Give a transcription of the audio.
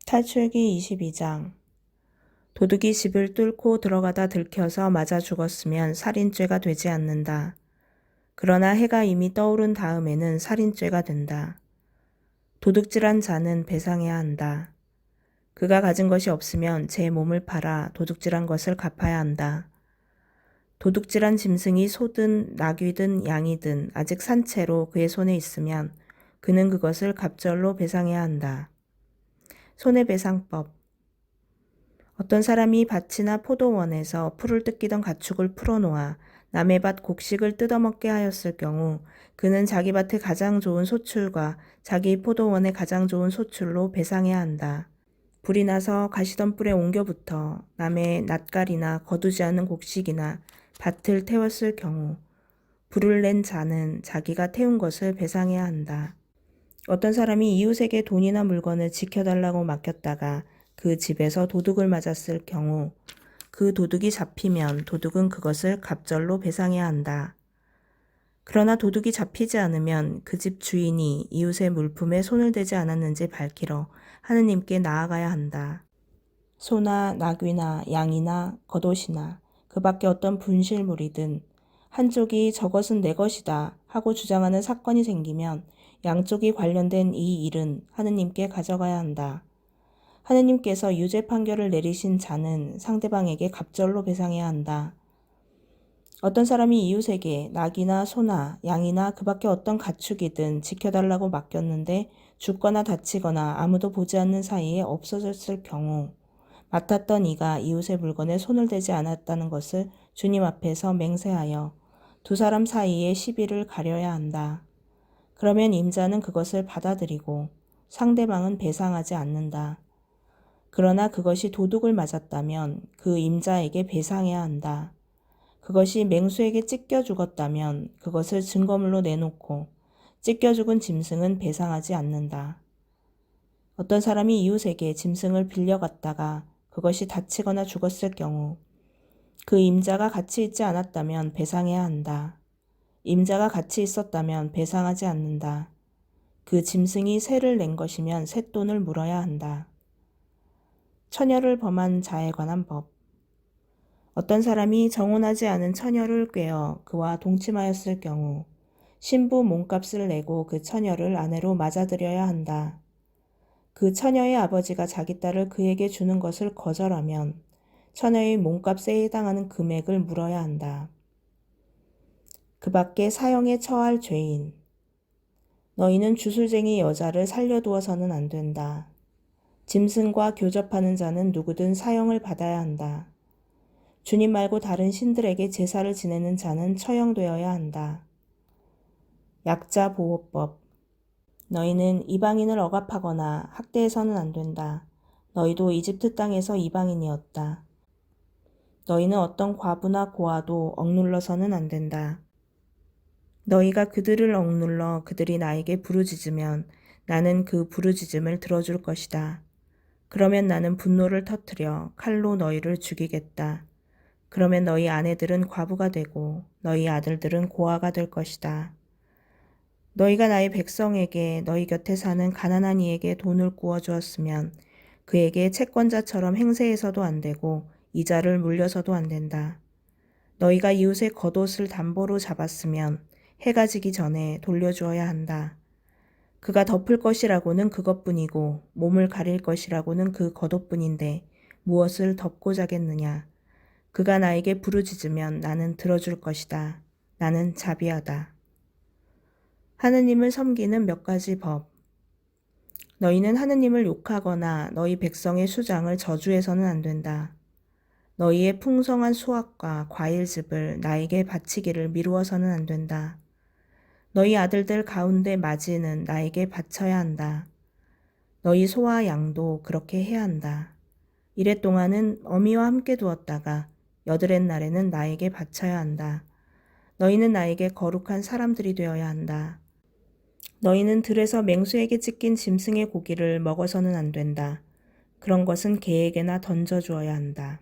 탈출기 22장. 도둑이 집을 뚫고 들어가다 들켜서 맞아 죽었으면 살인죄가 되지 않는다. 그러나 해가 이미 떠오른 다음에는 살인죄가 된다. 도둑질한 자는 배상해야 한다. 그가 가진 것이 없으면 제 몸을 팔아 도둑질한 것을 갚아야 한다. 도둑질한 짐승이 소든 나귀든 양이든 아직 산 채로 그의 손에 있으면 그는 그것을 갑절로 배상해야 한다. 손해배상법. 어떤 사람이 밭이나 포도원에서 풀을 뜯기던 가축을 풀어놓아 남의 밭 곡식을 뜯어먹게 하였을 경우 그는 자기 밭의 가장 좋은 소출과 자기 포도원의 가장 좋은 소출로 배상해야 한다. 불이 나서 가시던 뿔에 옮겨붙어 남의 낫갈이나 거두지 않은 곡식이나 밭을 태웠을 경우 불을 낸 자는 자기가 태운 것을 배상해야 한다. 어떤 사람이 이웃에게 돈이나 물건을 지켜달라고 맡겼다가 그 집에서 도둑을 맞았을 경우 그 도둑이 잡히면 도둑은 그것을 갑절로 배상해야 한다. 그러나 도둑이 잡히지 않으면 그 집 주인이 이웃의 물품에 손을 대지 않았는지 밝히러 하느님께 나아가야 한다. 소나 나귀나 양이나 겉옷이나 그 밖에 어떤 분실물이든 한쪽이 저것은 내 것이다 하고 주장하는 사건이 생기면 양쪽이 관련된 이 일은 하느님께 가져가야 한다. 하느님께서 유죄 판결을 내리신 자는 상대방에게 갑절로 배상해야 한다. 어떤 사람이 이웃에게 낙이나 소나 양이나 그 밖에 어떤 가축이든 지켜달라고 맡겼는데 죽거나 다치거나 아무도 보지 않는 사이에 없어졌을 경우 맡았던 이가 이웃의 물건에 손을 대지 않았다는 것을 주님 앞에서 맹세하여 두 사람 사이에 시비를 가려야 한다. 그러면 임자는 그것을 받아들이고 상대방은 배상하지 않는다. 그러나 그것이 도둑을 맞았다면 그 임자에게 배상해야 한다. 그것이 맹수에게 찢겨 죽었다면 그것을 증거물로 내놓고 찢겨 죽은 짐승은 배상하지 않는다. 어떤 사람이 이웃에게 짐승을 빌려갔다가 그것이 다치거나 죽었을 경우 그 임자가 같이 있지 않았다면 배상해야 한다. 임자가 같이 있었다면 배상하지 않는다. 그 짐승이 세를 낸 것이면 쇳돈을 물어야 한다. 처녀를 범한 자에 관한 법. 어떤 사람이 정혼하지 않은 처녀를 꾀어 그와 동침하였을 경우 신부 몸값을 내고 그 처녀를 아내로 맞아들여야 한다. 그 처녀의 아버지가 자기 딸을 그에게 주는 것을 거절하면 처녀의 몸값에 해당하는 금액을 물어야 한다. 그 밖에 사형에 처할 죄인. 너희는 주술쟁이 여자를 살려두어서는 안 된다. 짐승과 교접하는 자는 누구든 사형을 받아야 한다. 주님 말고 다른 신들에게 제사를 지내는 자는 처형되어야 한다. 약자 보호법. 너희는 이방인을 억압하거나 학대해서는 안 된다. 너희도 이집트 땅에서 이방인이었다. 너희는 어떤 과부나 고아도 억눌러서는 안 된다. 너희가 그들을 억눌러 그들이 나에게 부르짖으면 나는 그 부르짖음을 들어줄 것이다. 그러면 나는 분노를 터뜨려 칼로 너희를 죽이겠다. 그러면 너희 아내들은 과부가 되고 너희 아들들은 고아가 될 것이다. 너희가 나의 백성에게 너희 곁에 사는 가난한 이에게 돈을 구워 주었으면 그에게 채권자처럼 행세해서도 안 되고 이자를 물려서도 안 된다. 너희가 이웃의 겉옷을 담보로 잡았으면 해가 지기 전에 돌려주어야 한다. 그가 덮을 것이라고는 그것뿐이고 몸을 가릴 것이라고는 그 겉옷뿐인데 무엇을 덮고 자겠느냐. 그가 나에게 부르짖으면 나는 들어줄 것이다. 나는 자비하다. 하느님을 섬기는 몇 가지 법. 너희는 하느님을 욕하거나 너희 백성의 수장을 저주해서는 안 된다. 너희의 풍성한 수확과 과일즙을 나에게 바치기를 미루어서는 안 된다. 너희 아들들 가운데 맞이는 나에게 바쳐야 한다. 너희 소와 양도 그렇게 해야 한다. 이래 동안은 어미와 함께 두었다가 여드렛 날에는 나에게 바쳐야 한다. 너희는 나에게 거룩한 사람들이 되어야 한다. 너희는 들에서 맹수에게 찢긴 짐승의 고기를 먹어서는 안 된다. 그런 것은 개에게나 던져주어야 한다.